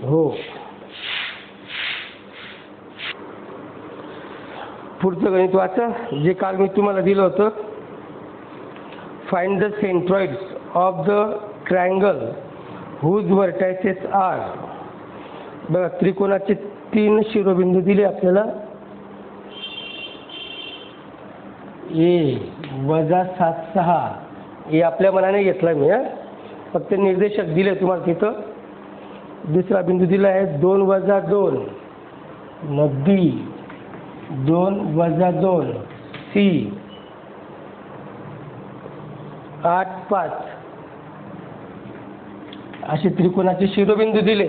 हो. पुढचं गणित वाचा जे काल मी तुम्हाला दिलं होतं. Find the centroids of the triangle whose vertices are. बघा त्रिकोणाचे 3 शिरोबिंदू दिले आपल्याला. A-7-6 हे आपल्या मनाने घेतला मी. फक्त निर्देशक दिले तुम्हाला तिथं. दुसरा बिंदू दिला आहे 2-2 मग B 2-2 C 8-5 असे त्रिकोणाचे शिरोबिंदू दिले.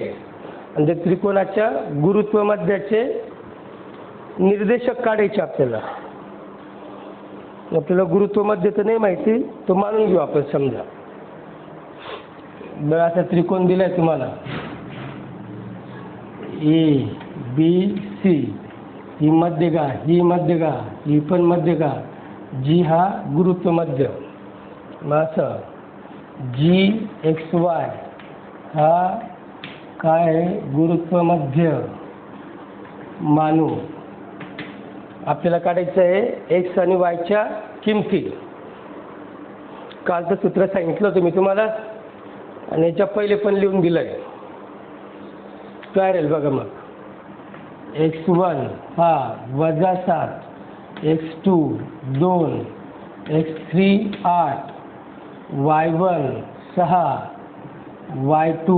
आणि त्या त्रिकोणाच्या गुरुत्व मध्याचे निर्देशक काढायचे आपल्याला. आपल्याला गुरुत्व मध्य तर नाही माहिती, तो मानून घेऊ आपण. समजा बघा असा त्रिकोण दिलाय तुम्हाला A-B-C. ही मध्यगा, ही मध्यगा, ही पण मध्यगा. G हा गुरुत्व मध्य. मग असं G-XY हा काय आहे? गुरुत्व मध्य मानू. आपल्याला काढायचं आहे x आणि y च्या किमती. कालचं सूत्र सांगितलं होतं मी तुम्हाला आणि याच्या पहिले पण लिहून दिलंय. काय राहील बघा मग. x1 हा -7, x2 2, x3 8, y1 6, y2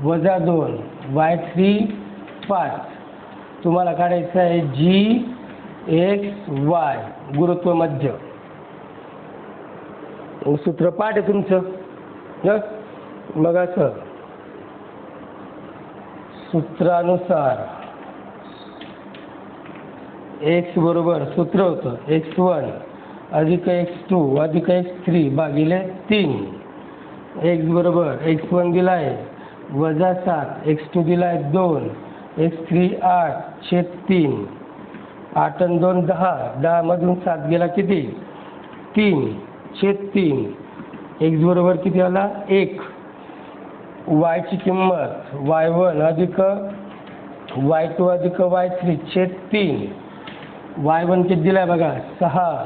-2, y3 5. तुम्हाला काढायचं आहे G-X-Y गुरुत्व मध्य. सूत्र पाठ आहे तुमचं. मग असं सूत्रानुसार x बरोबर सूत्र होतं x1 अधिक x2 अधिक x3 भागिले 3. x बरोबर x1 दिला आहे -7, x2 दिला आहे 2, x3 8/3. 8 आणि 2 10, 10 मधून 7 गेला किती? 3/3. x बरोबर किती आला? 1. y ची किंमत y1 अधिक y2 अधिक y3/3. y1 किती दिलाय बघा 6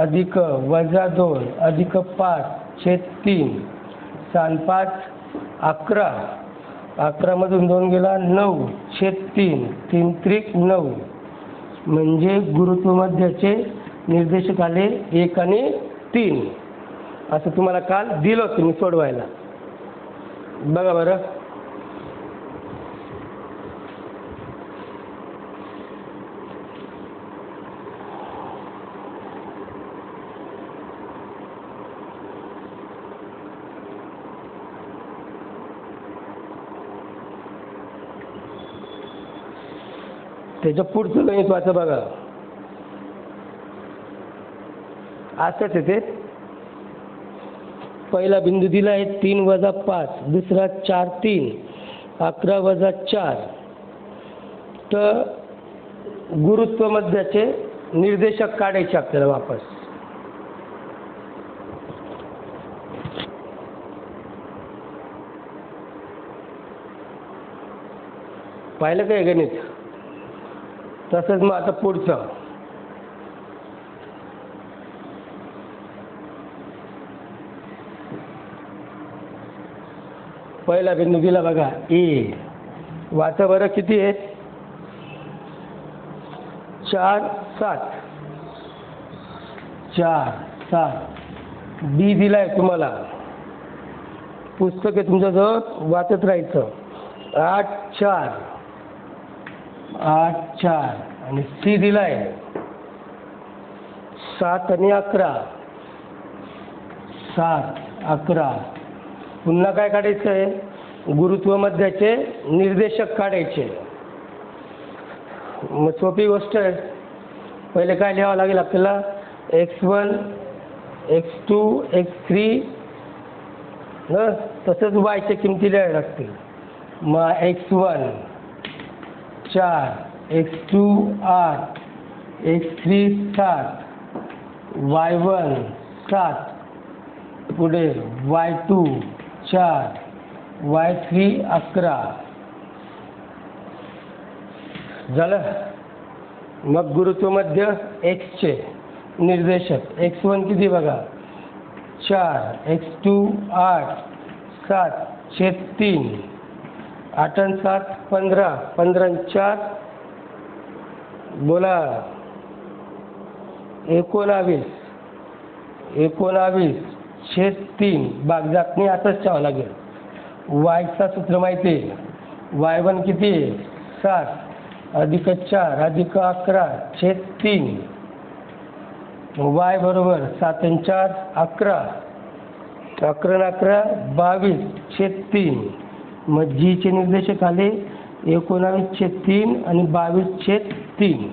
अधिक -2 अधिक 5/3. 6-5 11. 11 मधून 2 गेला 9/3. 3-3 9. म्हणजे गुरुत्व मध्याचे निर्देशक आले 1 आणि 3. असं तुम्हाला काल दिलं होतं मी सोडवायला. बघा बरं. त्याच्या पुढचं गणित वाचा बघा. असंच आहे ते. पहिला बिंदू दिला आहे 3-5, दुसरा 4-3, 11-4. तर गुरुत्व मध्याचे निर्देशक काढायचे आपल्याला वापस. पाहिलं काय गणित? तसंच मग आता पुढचं. पहिला बिंदू दिला बघा ए. वाचा बरं किती आहे? 4-7. 4-7. बी दिलाय तुम्हाला. पुस्तक आहे तुमच्याजवळ, वाचत राहायचं. 8-4. 8-4. आणि सी दिलाय 7 आणि 11. 7-11. पुन्हा काय काढायचं आहे? गुरुत्व मध्याचे निर्देशक काढायचे. मग सोपी गोष्ट आहे. पहिले काय लिहावं लागेल आपल्याला? x1 x2 x3 तसंच y च्या किमती लिहाव्या लागतील. मग x1 4, x2 8, x3 7, y1 7. पुढे y2 4, y3 11. झालं. मग गुरुत्व मध्य एक्सचे निर्देशक x1 किती बघा 4, x2 8, 7/3, 8 आणि 7 15, 15 आणि 4 बोला 19, 19/3 बागजाकणी आताच ठेवावं लागेल. वायचा सूत्र माहिती आहे. y1 किती 7 अधिक 4 अधिक 11/3. y बरोबर 7 आणि 4 11, 11 आणि 11 22/3. मग जीचे निर्देशक आले 19/3 आणि 22/3.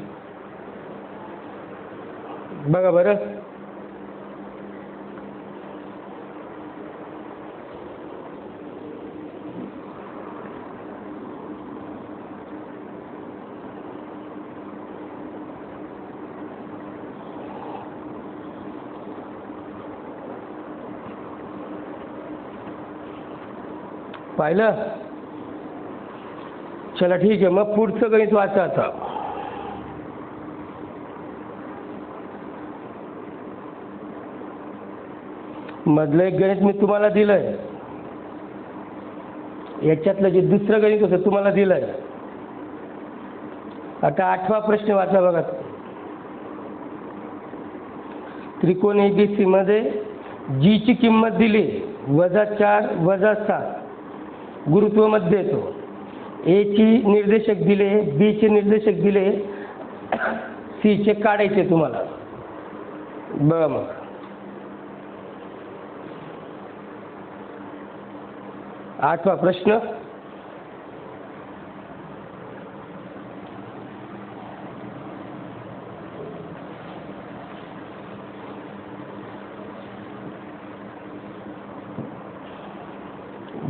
बघा बरं. पाहिलं. चला ठीक आहे. मग पुढचं गणित वाचा आता. मधलं एक गणित मी तुम्हाला दिलंय. याच्यातलं जे दुसरं गणित होतं तुम्हाला दिलंय. आता 8वा प्रश्न वाचा बघा. त्रिकोण ABC मध्ये जी ची किंमत दिली -4 -7 गुरुत्व मध्ये येतो. ए ची निर्देशक दिले, बी चे निर्देशक दिले, सी चे काढायचे तुम्हाला. बघा मग 8वा प्रश्न.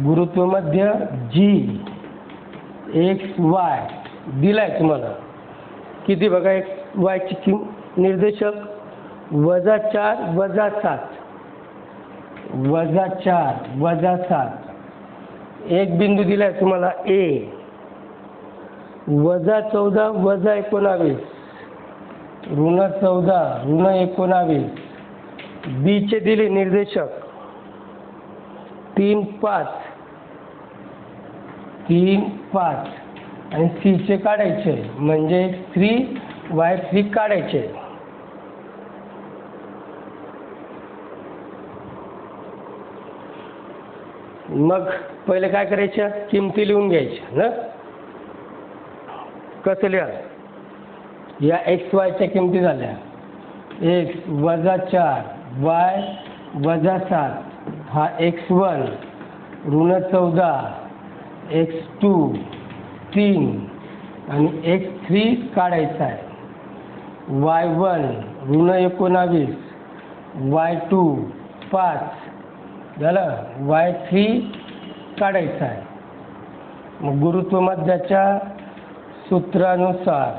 गुरुत्व मध्य जी XY दिलाय तुम्हाला. किती बघा XY ची निर्देशक -4 -7 -4 -7. एक बिंदू दिलाय तुम्हाला A -14 -19 -14 -19. बी चे दिले निर्देशक 3 5 3 5 आणि सी चे काढायचे म्हणजे 3 Y3 काढायचे. मग पहिले काय करायच्या किमती लिहून घ्यायच्या ना. कसं लिहा. या XY च्या किमती झाल्या x -4 y -7 हा x1 -14 x2 3 आणि x3 काढायचा आहे. y1 -19 y2 5 झालं. y3 काढायचा आहे. मग गुरुत्व मध्याच्या सूत्रानुसार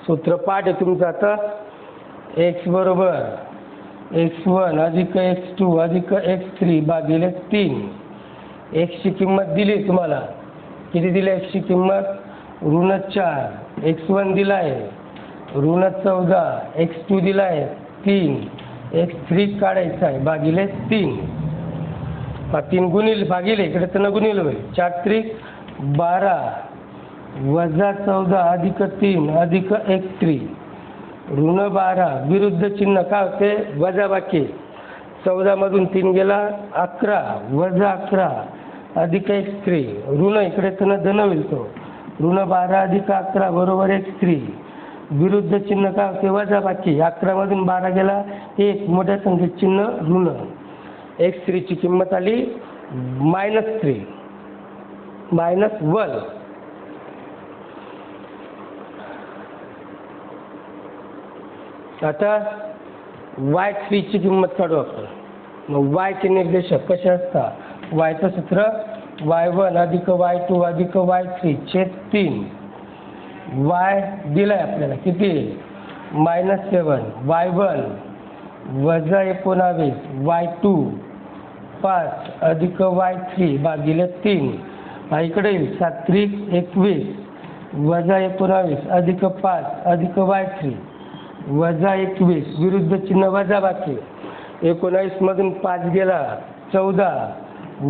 सूत्र पाठ आहे तुमचं आता. x बरोबर x1 अधिक x2 अधिक x3 भागिले 3. x ची किंमत दिली तुम्हाला. किती दिली x ची किंमत -4. x1 दिला आहे -14. x2 दिला आहे 3. x3 काढायचा आहे भागिले 3. 3 गुणिले भागिले इकडे तर न गुणिले होईल. 4 त्रिक 12 -14 अधिक 3 अधिक x3 -12 विरुद्ध चिन्ह काय होते वजाबाकी. 14 मधून 3 गेला 11 -11 अधिक x3 ऋण इकडे तर धन होईल तो -12 अधिक 11 बरोबर x3 विरुद्ध चिन्ह काय होते वजाबाकी. 11 मधून 12 गेला 1 मोठ्या संख्येत चिन्ह ऋण. x3 ची किंमत आली -3 -1. आता y3 ची किंमत काढू आपण. मग y चे निर्देशक कसे असतात. y चं सूत्र y1 अधिक y2 अधिक y3 छेद 3. y दिलाय आपल्याला किती -7 y1 -19 y2 5 अधिक y3 भागिले 3. हा इकडे येईल 7 त्रिक 21 वजा 19 अधिक 5 अधिक y3 वजा 21 विरुद्ध चिन्ह वजा बाकी 19 मधून 5 गेला 14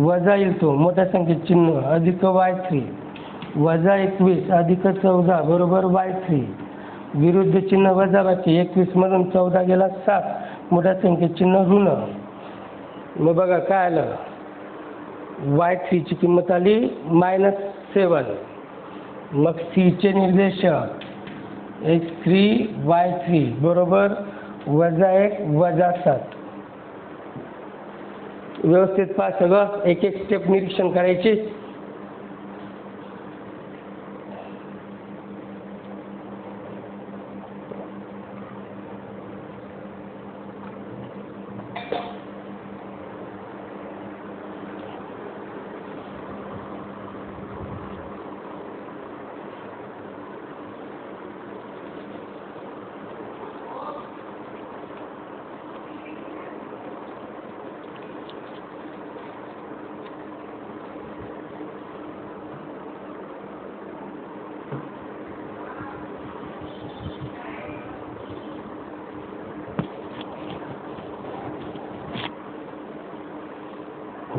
वजा येईल तो मोठ्या संख्येत चिन्ह अधिक y3 वजा 21 अधिक 14 बरोबर y3 विरुद्ध चिन्ह वजा बाकी 21 मधून 14 गेला 7 मोठ्या संख्येत चिन्ह ऋण. मग बघा काय आलं y3 ची किंमत आली -7. मग c चे निर्देशक x3 y3 बरोबर -1 -7. व्यवस्थित पहा सगळं एक एक स्टेप निरीक्षण करायचे.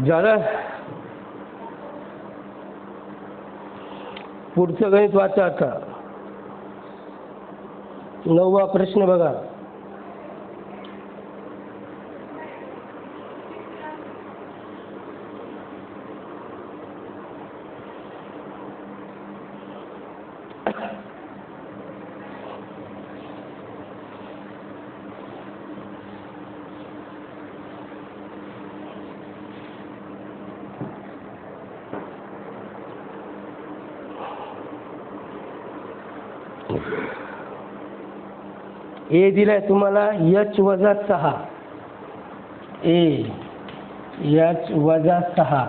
झालं. पुढचं गणित वाचा आता. 9वा प्रश्न बघा. ए दिलाय तुम्हाला h वजा 6 h वजा 6.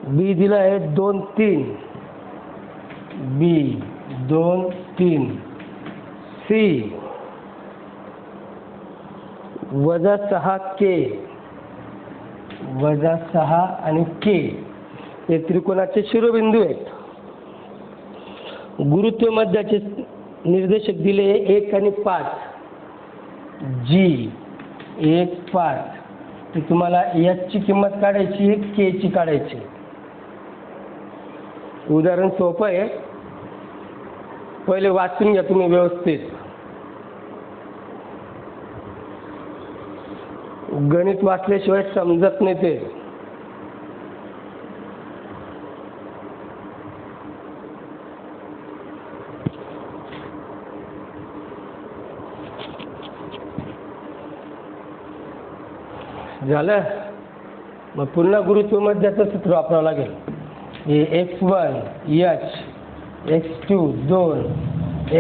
बी दिलाय 2 3 b 2 3. सी वजा 6 के वजा 6 आणि के हे त्रिकोणाचे शिरोबिंदू आहेत. गुरुत्व मध्याचे निर्देशक दिले 1 आणि 5 जी 1 5. तर तुम्हाला h ची किंमत काढायची के ची काढायची. उदाहरण सोपं आहे. पहिले वाचून घ्या तुम्ही व्यवस्थित. गणित वाचल्याशिवाय समजत नाही ते. झालं. मग पुन्हा गुरुत्व मध्याचं सूत्र वापरावं लागेल. हे x1 h x2 2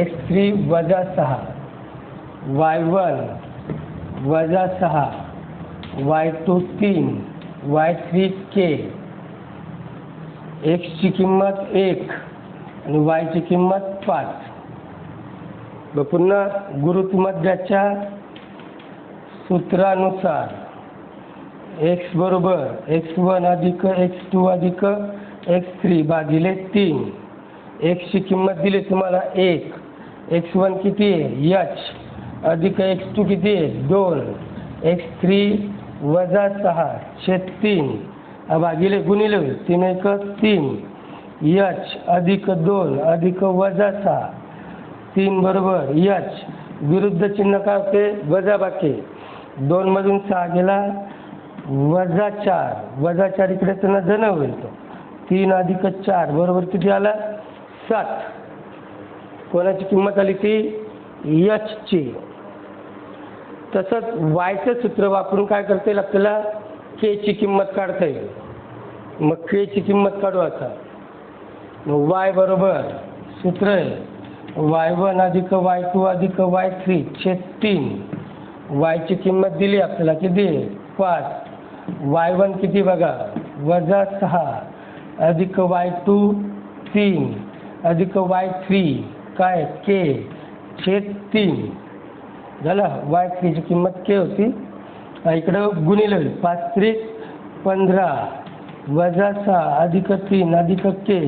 x3 वजा 6 y1 वजा 6 y2 3 y3 k. x ची किंमत 1 आणि y ची किंमत 5. मग पुन्हा गुरुत्व मध्याच्या सूत्रानुसार x बरोबर x1 अधिक x2 अधिक x3 भागिले 3. x ची किंमत दिली तुम्हाला 1. x1 किती आहे h अधिक x2 किती आहे 2. x3 वजा 6 छेद 3 भागिले गुणिले 3 1 3. h अधिक 2 अधिक वजा 6 3 बरोबर h. विरुद्ध चिन्ह काय होते वजा बाकी. 2 मधून 6 गेला वजा 4 वजा 4 इकडे त्यांना धन होईल तो. 3 अधिक 4 बरोबर किती आला 7. कोणाची किंमत आली ती h ची. तसंच y चं सूत्र वापरून काय करता येईल आपल्याला k ची किंमत काढता येईल. मग k ची किंमत काढू आता. मग y बरोबर सूत्र आहे y1 अधिक y2 अधिक y3 छेद 3. y ची किंमत दिली आपल्याला किती 5. y1 किती बघा वजा 6 अधिक y2 3 अधिक y3 काय k छेद 3 झालं. y3 ची किंमत k होती. इकडं गुणिले 5 3 15 -6 अधिक 3 अधिक के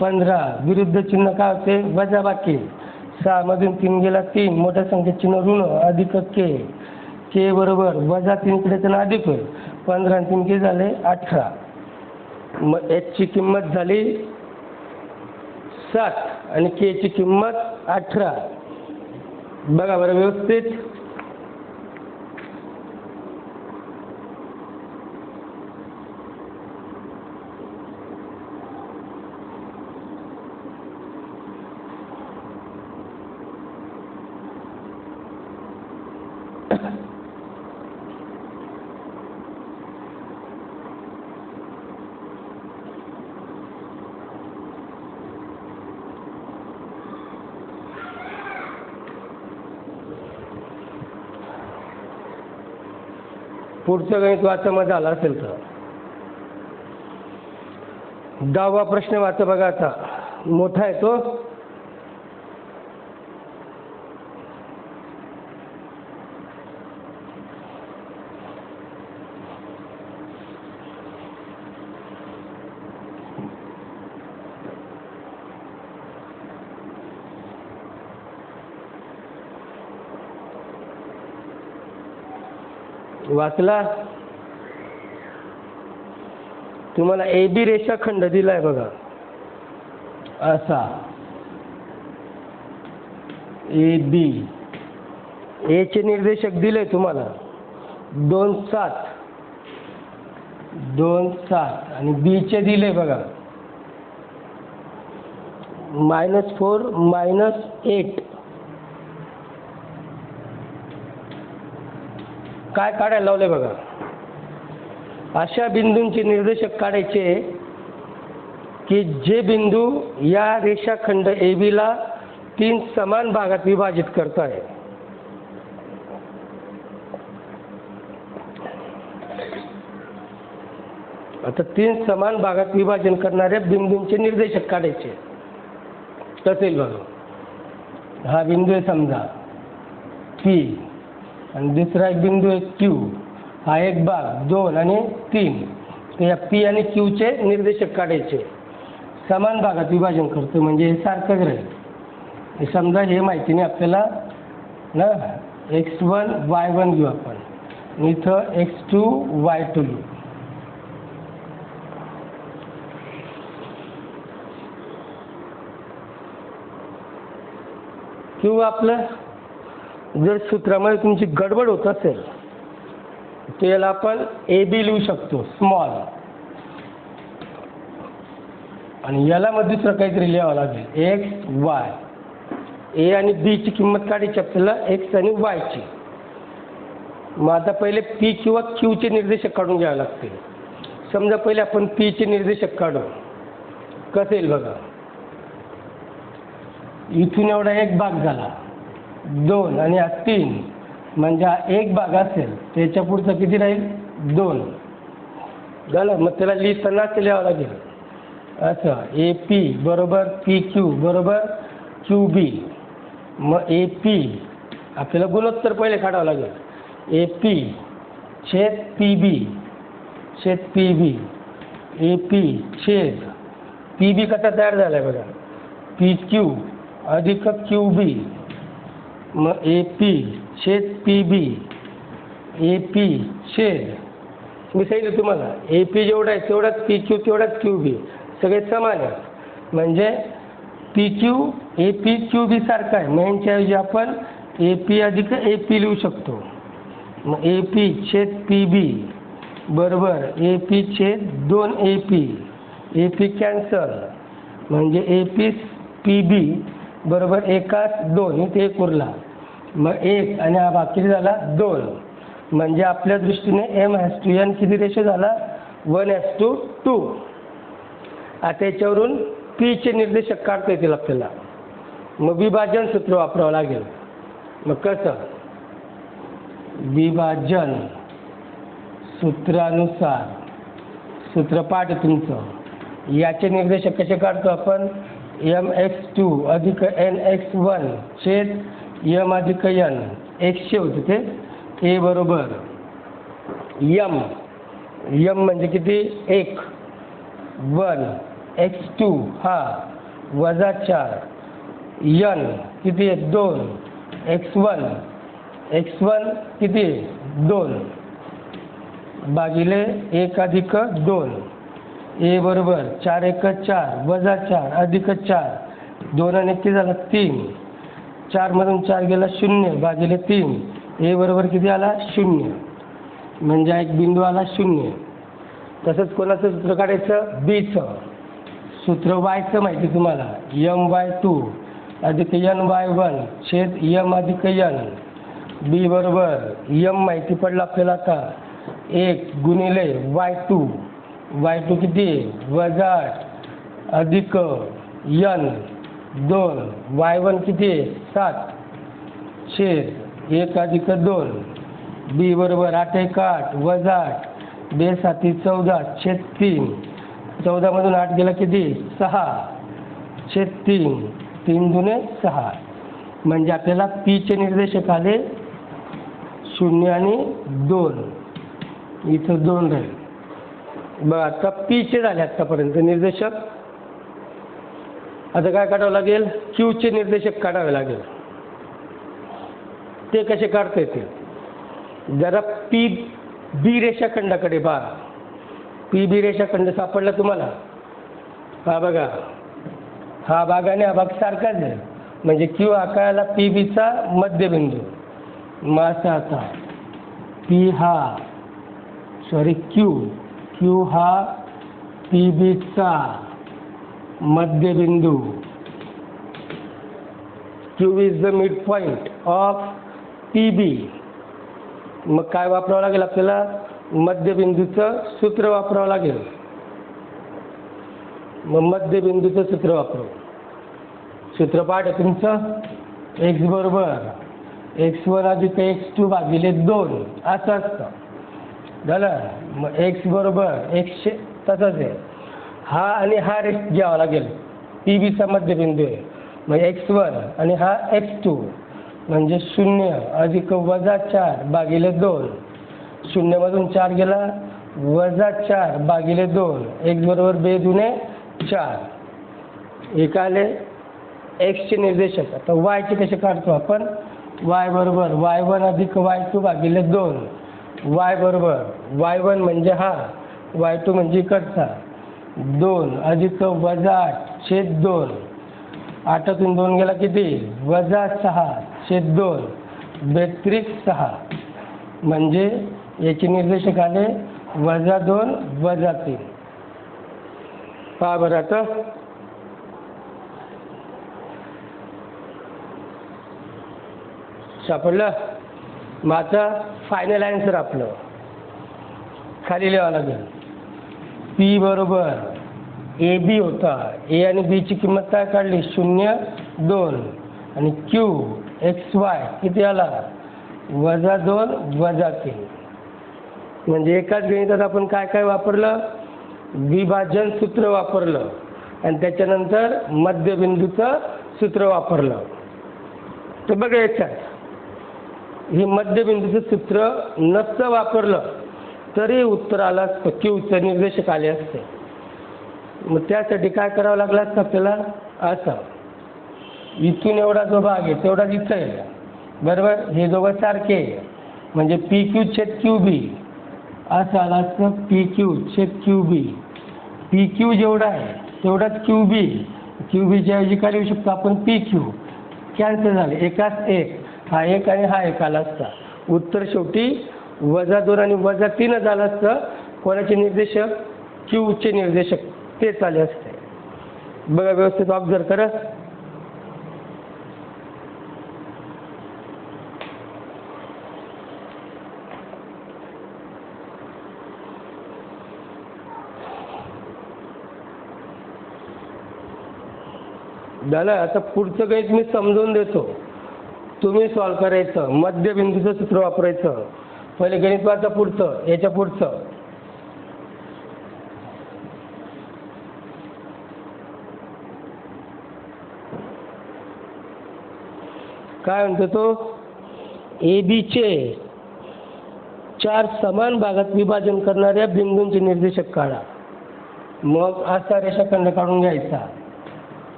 15 विरुद्ध चिन्ह काय होते वजाबाकी 6 मधून 3 गेला 3 मोठ्या संख्येत चिन्ह ऋण अधिक के बरोबर -3 इकडे त्यांना अधिक होईल 15 आणि 3 के झाले 18 मग h ची किंमत झाली 7 आणि के ची किंमत 18 बघा बरं व्यवस्थित पुढचं गणित वाचायमध्ये आलं असेल तर 10वा प्रश्न वाचा बघा आता मोठा आहे तो वाचला तुम्हाला ए बी रेषाखंड दिलाय बघा असा ए बी ए चे निर्देशक दिले तुम्हाला 2 7 2 7 आणि बी चे दिले बघा -4 -8 काय काढायला लावले बघा अशा बिंदूंचे निर्देशक काढायचे की जे बिंदू या रेषाखंड ए बी ला 3 समान भागात विभाजित करत आहे आता 3 समान भागात विभाजन करणाऱ्या बिंदूंचे निर्देशक काढायचे कसे बघा हा बिंदू आहे समजा पी आणि दुसरा एक बिंदू आहे क्यू हा एक भाग 2 आणि 3 तर या पी आणि क्यू चे निर्देशक काढायचे समान भागात विभाजन करतो म्हणजे हे सारखंच राहील हे समजा हे माहिती नाही आपल्याला ना x1 y1 घेऊ आपण आणि इथं x2 y2 घेऊ किंवा आपलं जर सूत्रामध्ये तुमची गडबड होत असेल तर याला आपण ए बी लिहू शकतो स्मॉल आणि याला मग दुसरं काहीतरी लिहावं लागेल एक्स वाय ए आणि बी ची किंमत काढायची आपल्याला एक्स आणि वाय ची मग आता पहिले पी किंवा क्यू चे निर्देशक काढून घ्यावे लागतील समजा पहिले आपण पी चे निर्देशक काढू कसं येईल बघा इथून एवढा एक भाग झाला 2 आणि हा 3 म्हणजे हा एक भाग असेल त्याच्या पुढचा किती राहील 2 झालं मग त्याला लिहिताना ते लिहावं लागेल असं ए पी बरोबर पी क्यू बरोबर क्यू बी मग ए पी आपल्याला गुणोत्तर पहिले काढावं लागेल ए पी छेद पी बी छेद पी बी ए पी छेद पी बी कसा तयार झाला आहे बघा पी क्यू अधिक क्यू बी मग ए पी छेद पी बी ए पी छेद मी सांगितलं तुम्हाला ए पी जेवढा आहे तेवढाच पी क्यू तेवढाच क्यू बी सगळे समान आहेत म्हणजे P Q A P Q B सारखा आहे मग यांच्याऐवजी आपण ए पी अधिक ए पी लिहू शकतो मग ए पी छेद पी बी बरोबर ए पी छेद 2 ए पी कॅन्सल म्हणजे ए पी पी बी बरोबर एकास 2 इथे एक उरला मग 1 आणि हा बाकी झाला 2 म्हणजे आपल्या दृष्टीने m/n किती रेशो झाला 1:2 आता याच्यावरून पी चे निर्देशक काढता येतील आपल्याला मग विभाजन सूत्र वापरावं लागेल मग कसं विभाजन सूत्रानुसार सूत्रपाठ तुमचं याचे निर्देशक कसे काढतो आपण mx2 अधिक nx1 छेद m अधिक n x चे होते ते a बरोबर m यम म्हणजे किती 1 1 x2 हा -4 n किती आहे 2 x1 किती 2 भागिले 1 अधिक 2 a बरोबर 4 1 4 -4 अधिक 4 2 आणि किती झाला 3 4 मधून 4 गेला 0 भागिले 3 a बरोबर किती आला 0 म्हणजे एक बिंदू आला 0. तसंच कोणाचं सूत्र काढायचं बीचं सूत्र वायचं माहिती तुम्हाला m/2 अधिक n/1 छेद m अधिक n. बी बरोबर m माहिती पडलं आपल्याला आता 1 गुणिले y2 किती -8 अधिक n 2 y1 किती 7 छेद 1 अधिक 2. बी बरोबर 8 1 8 -8 2 7 14 छेद 3 14 मधून 8 गेला किती 6 छेद 3 3 दुने 6 म्हणजे आपल्याला पी चे निर्देशक आले 0 आणि 2 इथं 2 राहील. बघा आता पी चे झाले आतापर्यंत निर्देशक. आता काय काढावं लागेल क्यू चे निर्देशक काढावे लागेल. ते कसे काढता येतील जरा पी बी रेषाखंडाकडे पहा. पी बी रेषाखंड सापडला तुम्हाला. हा बघा हा भाग आणि हा भाग सारखाच आहे म्हणजे क्यू आकाराला पी बीचा मध्यबिंदू. मासा आता पी हा क्यू हा पी बीचा मध्यबिंदू. Q is the mid point of P B. मग काय वापरावं लागेल आपल्याला मध्यबिंदूचं सूत्र वापरावं लागेल. मग मध्यबिंदूचं सूत्र वापरू. सूत्र पाठ आहे तुमचं x बरोबर x1 अधिक x2 भागिले 2 असं असतं झालं. मग x बरोबर x तसंच आहे. हा आणि हा रेष घ्यावा लागेल पी बीचा मध्यबिंदू आहे. मग x1 आणि हा x2 म्हणजे 0 अधिक -4 भागिले 2 0 मधून 4 गेला -4 भागिले 2 x बरोबर 2 दुने 4 एक आले x चे निर्देशक. आता y चे कसे काढतो आपण y बरोबर y1 अधिक y2 भागिले 2 y बरोबर y1 म्हणजे हा y2 म्हणजे इकडचा 2 अधिक -8 छेद 2 8तून 2 गेला किती -6 छेद 2 बेत्रिक 6 म्हणजे याचे निर्देशक आले -2 -3. पहा बरं आता सापडलं. मग आता फायनल आन्सर आपलं खाली लिहावं लागेल. पी बरोबर ए बी होता. ए आणि बी ची किंमत काय काढली 0 2 आणि क्यू XY किती आला -2 -3. म्हणजे एकाच गणितात आपण काय काय वापरलं विभाजन सूत्र वापरलं आणि त्याच्यानंतर मध्यबिंदूचं सूत्र वापरलं. तर बघा याच्यात हे मध्यबिंदूचं सूत्र नसतं वापरलं तरी उत्तर आलं असतं क्यूचं निर्देशक आले असते. मग त्यासाठी काय करावं लागलं असतं आपल्याला असं इथून एवढा जो भाग आहे तेवढा इथं आहे बरोबर. हे दोघं सारखे आहे म्हणजे पी क्यू छेद क्यू बी असं आलं असतं पी क्यू छेद क्यू बी. पी क्यू जेवढा आहे तेवढाच क्यू बीच्या ऐवजी काय लिहू शकतो आपण पी क्यू. कॅन्सल झाले एकाच एक हा एक आणि हा एक आला असता. उत्तर शेवटी -2 आणि -3 झालं असतं. कोणाचे निर्देशक क्यूचे निर्देशक तेच आले असते. बघा व्यवस्थित ऑब्झर्व करा. झालं. आता पुढचं गणित मी समजून देतो तुम्ही सॉल्व करायचं. मध्यबिंदूचं सूत्र वापरायचं. पहिले गणित वाचा पुढचं याच्या पुढचं. काय म्हणतो तो ए बीचे 4 समान भागात विभाजन करणाऱ्या बिंदूंचे निर्देशक काढा. मग असा रेषाखंड काढून घ्यायचा.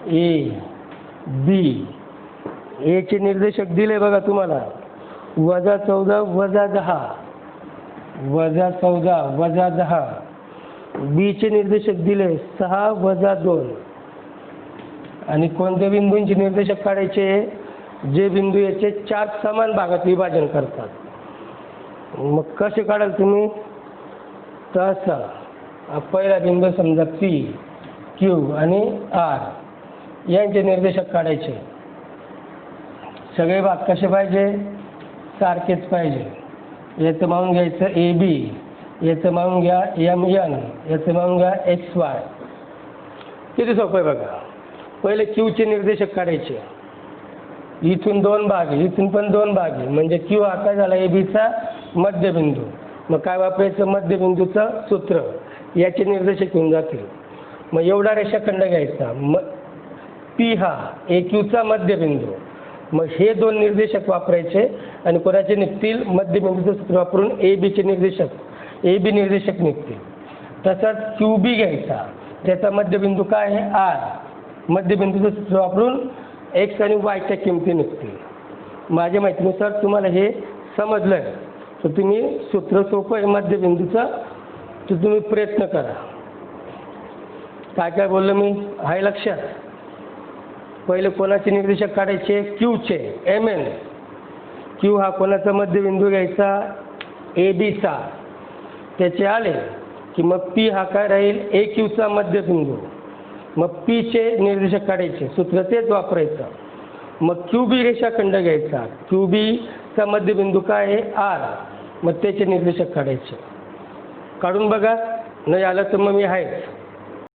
A B. ए चे निर्देशक दिले बघा तुम्हाला, -14 -10, -14 -10. बी चे निर्देशक दिले 6 -2. आणि कोणत्या बिंदूंचे निर्देशक काढायचे? जे बिंदू याचे 4 समान भागात विभाजन करतात. मग कसे काढाल तुम्ही? तसा पहिला बिंदू समजा पी, क्यू आणि आर यांचे निर्देशक काढायचे. सगळे भाग कसे पाहिजे? सारखेच पाहिजे. याचं मानून घ्यायचं ए बी, याचं मानून घ्या एम एन, याचं मानून घ्या एक्स वाय. किती सोपं आहे बघा. पहिले क्यूचे निर्देशक काढायचे. इथून 2 भाग, इथून पण 2 भाग, म्हणजे क्यू हा काय झाला? ए बीचा मध्यबिंदू. मग काय वापरायचं? मध्यबिंदूचं सूत्र. याचे निर्देशक येऊन जातील. मग एवढा रेषाखंड घ्यायचा. मग पी हा ए क्यूचा मध्यबिंदू. मग हे 2 निर्देशक वापरायचे आणि कोणाचे निघतील? मध्यबिंदूचं सूत्र वापरून ए बीचे निर्देशक, ए बी निर्देशक निघतील. तसाच क्यू बी घ्यायचा. त्याचा मध्यबिंदू काय आहे? आर. मध्यबिंदूचं सूत्र वापरून एक्स आणि वायच्या किमती निघतील. माझ्या माहितीनुसार तुम्हाला हे समजलं आहे, तर तुम्ही सूत्र सोपं आहे मध्यबिंदूचं, तर तुम्ही प्रयत्न करा. काय काय बोललो मी? आहे लक्षात? पहिले कोणाचे निर्देशक काढायचे? क्यूचे, एम एन. क्यू हा कोणाचा मध्यबिंदू घ्यायचा? ए बीचा. त्याचे आले की मग पी हा काय राहील? ए क्यूचा मध्यबिंदू. मग पीचे निर्देशक काढायचे, सूत्र तेच वापरायचं. मग क्यू बी रेषाखंड घ्यायचा. क्यू बीचा मध्यबिंदू काय आहे? आर. मग त्याचे निर्देशक काढायचे. काढून बघा, नाही आलं तर मग मी आहेच.